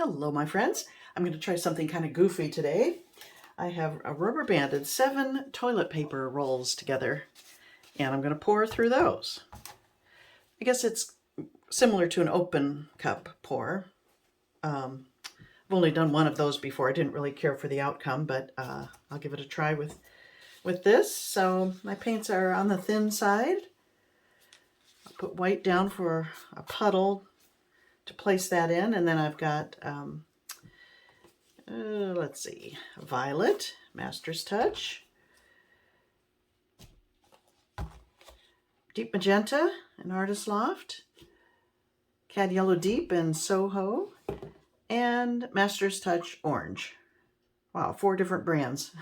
Hello, my friends. I'm going to try something kind of goofy today. I have a rubber banded 7 toilet paper rolls together, and I'm going to pour through those. I guess it's similar to an open cup pour. I've only done one of those before. I didn't really care for the outcome, but I'll give it a try with this. So my paints are on the thin side. I'll put white down for a puddle to place that in, and then I've got let's see, violet, Master's Touch, deep magenta, an Artist Loft, Cad Yellow Deep and Soho, and Master's Touch orange. Wow, 4 different brands.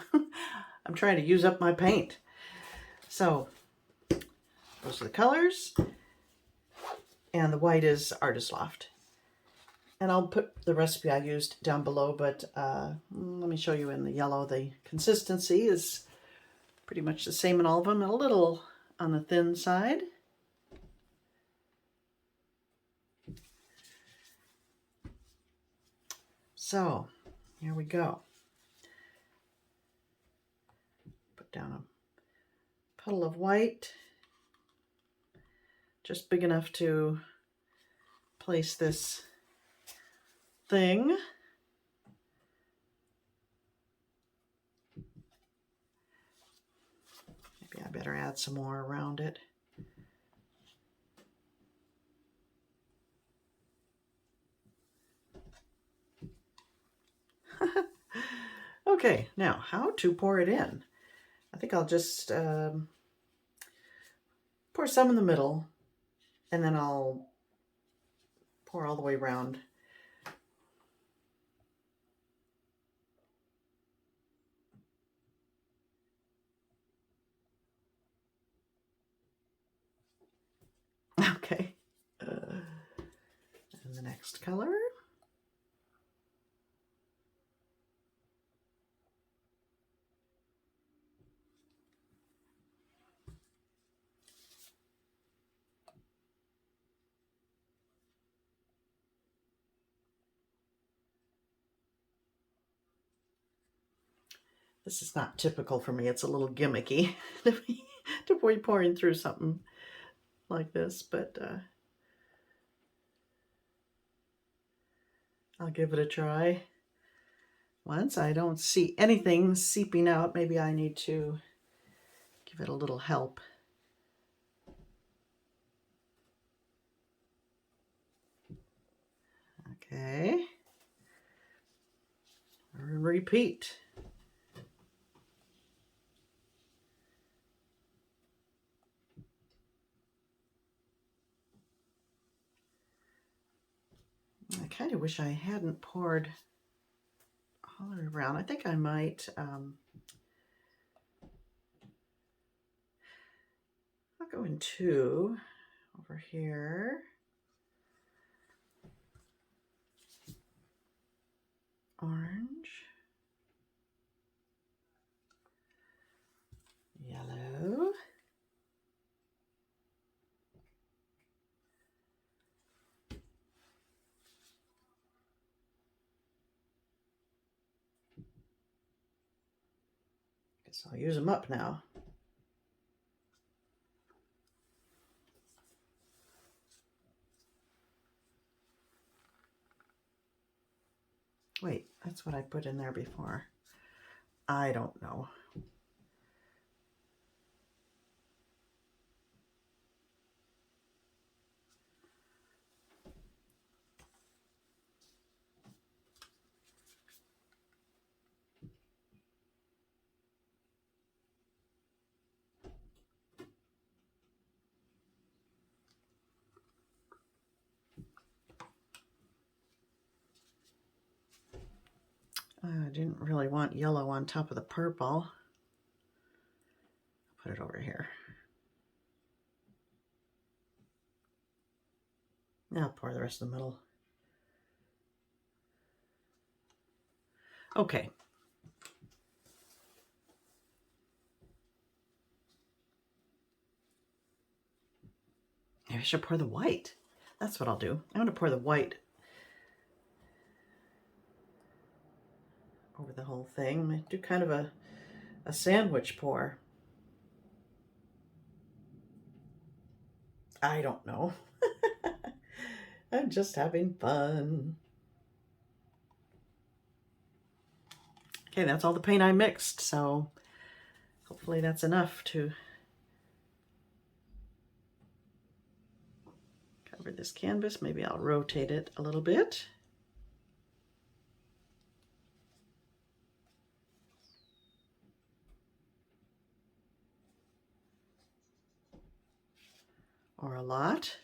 I'm trying to use up my paint. So those are the colors, and the white is Artist Loft. And I'll put the recipe I used down below, but let me show you in the yellow. The consistency is pretty much the same in all of them, a little on the thin side. So here we go. Put down a puddle of white, just big enough to place this thing. Maybe I better add some more around it. Okay, now how to pour it in. I think I'll just pour some in the middle, and then I'll pour all the way around. Okay, and the next color. This is not typical for me. It's a little gimmicky to be pouring through something like this, but I'll give it a try. Once I don't see anything seeping out, maybe I need to give it a little help. Okay. Repeat. I kind of wish I hadn't poured all the way around. I think I might I'll go in 2 over here. Orange, yellow, guess I'll use them up now. Wait, that's what I put in there before. I don't know. I didn't really want yellow on top of the purple. I'll put it over here. Now I'll pour the rest of the middle. Okay. Maybe I should pour the white. That's what I'll do. I'm going to pour the white over the whole thing. I'm going to do kind of a sandwich pour. I don't know. I'm just having fun. Okay, that's all the paint I mixed, so hopefully that's enough to cover this canvas. Maybe I'll rotate it a little bit. Or a lot.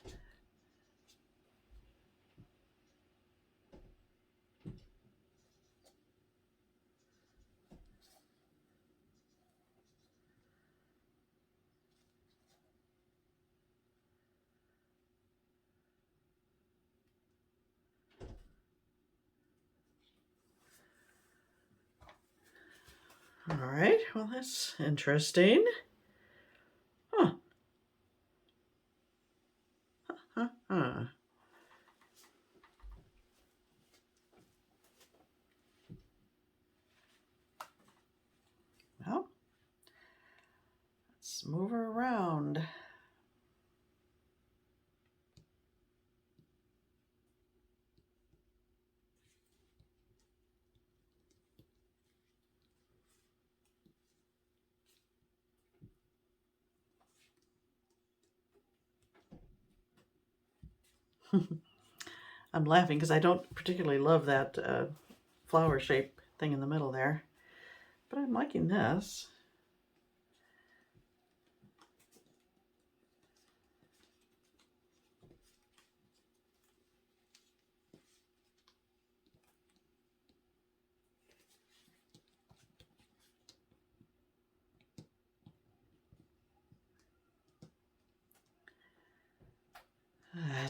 All right, well, that's interesting. Huh. Well, let's move her around. I'm laughing because I don't particularly love that flower shape thing in the middle there, but I'm liking this.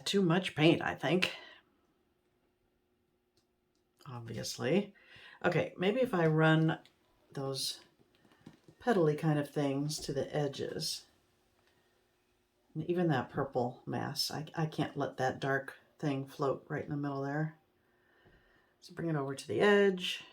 Too much paint, I think. Obviously. Okay, maybe if I run those petally kind of things to the edges. And even that purple mass, I can't let that dark thing float right in the middle there. So bring it over to the edge.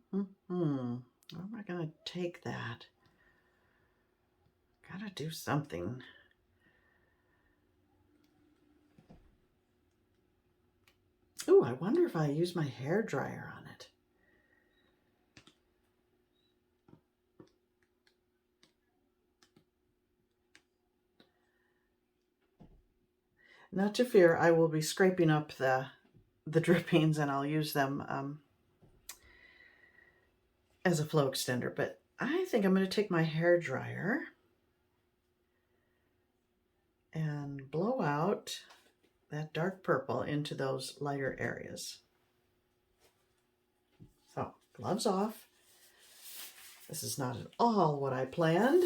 Where am I going to take that? Gotta do something. Ooh, I wonder if I use my hair dryer on it. Not to fear, I will be scraping up the drippings and I'll use them as a flow extender, but I think I'm going to take my hair dryer and blow out that dark purple into those lighter areas. So, gloves off. This is not at all what I planned.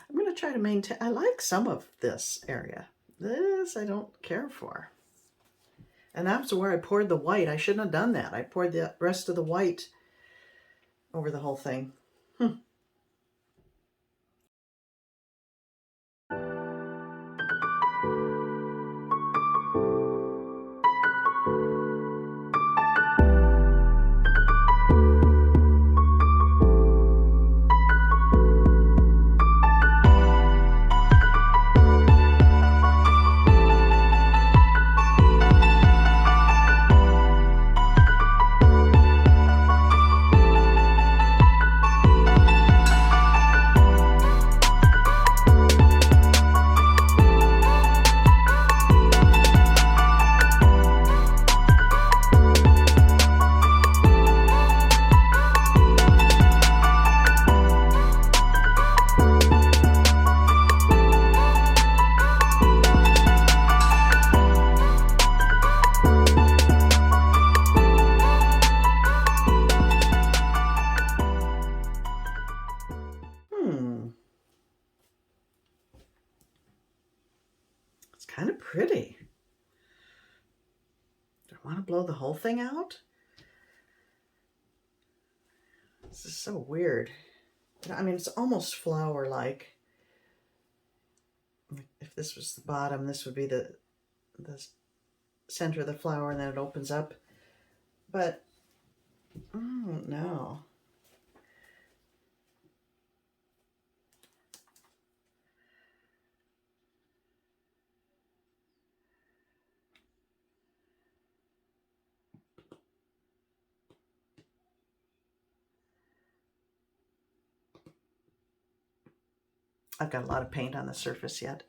I'm going to try to maintain, I like some of this area. This I don't care for. And that's where I poured the white. I shouldn't have done that. I poured the rest of the white over the whole thing. Do I want to blow the whole thing out? This is so weird. I mean, it's almost flower-like. If this was the bottom, this would be the center of the flower, and then it opens up. But, oh no. I've got a lot of paint on the surface yet.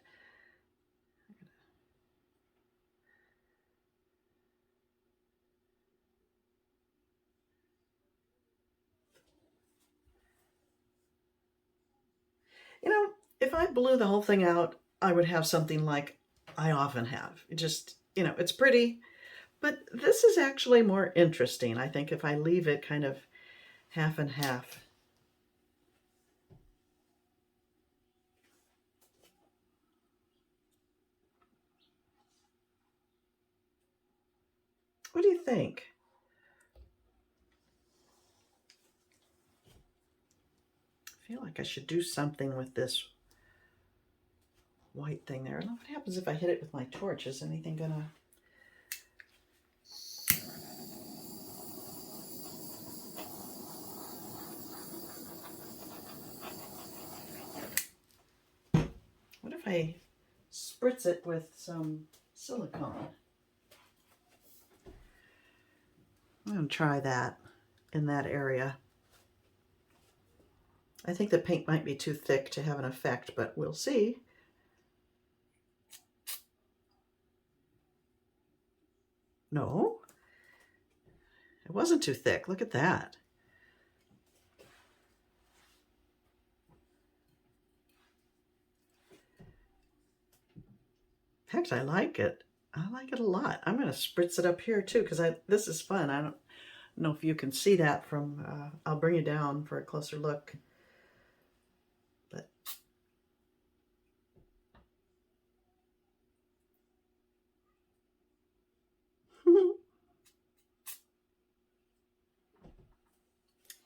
You know, if I blew the whole thing out, I would have something like I often have. It just, you know, it's pretty, but this is actually more interesting, I think, if I leave it kind of half and half. What do you think? I feel like I should do something with this white thing there. I don't know what happens if I hit it with my torch. Is anything gonna... What if I spritz it with some silicone? I'm going to try that in that area. I think the paint might be too thick to have an effect, but we'll see. No, it wasn't too thick. Look at that. In fact, I like it. I like it a lot. I'm going to spritz it up here too, because this is fun. I don't know if you can see that from, I'll bring you down for a closer look. But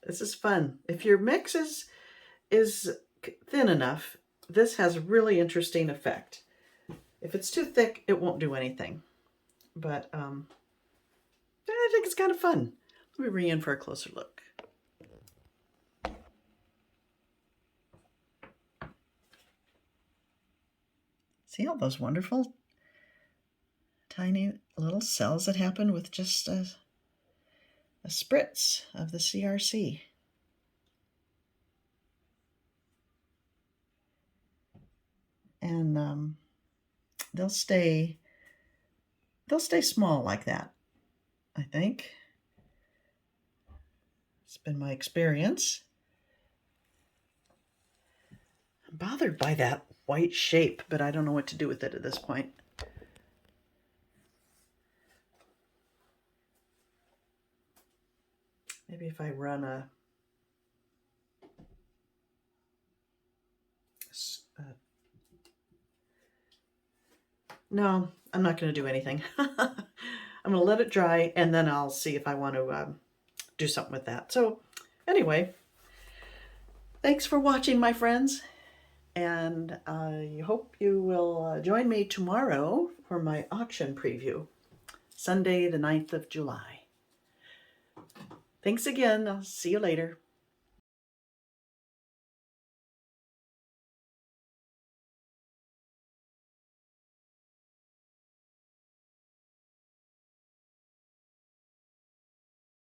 this is fun. If your mix is thin enough, this has a really interesting effect. If it's too thick, it won't do anything. But I think it's kind of fun. Let me bring you in for a closer look. See all those wonderful tiny little cells that happen with just a spritz of the CRC. And they'll stay small like that, I think. It's been my experience. I'm bothered by that white shape, but I don't know what to do with it at this point. Maybe if I run no, I'm not going to do anything. I'm going to let it dry, and then I'll see if I want to do something with that. So anyway, thanks for watching, my friends, and I hope you will join me tomorrow for my auction preview, Sunday the 9th of July. Thanks again. I'll see you later.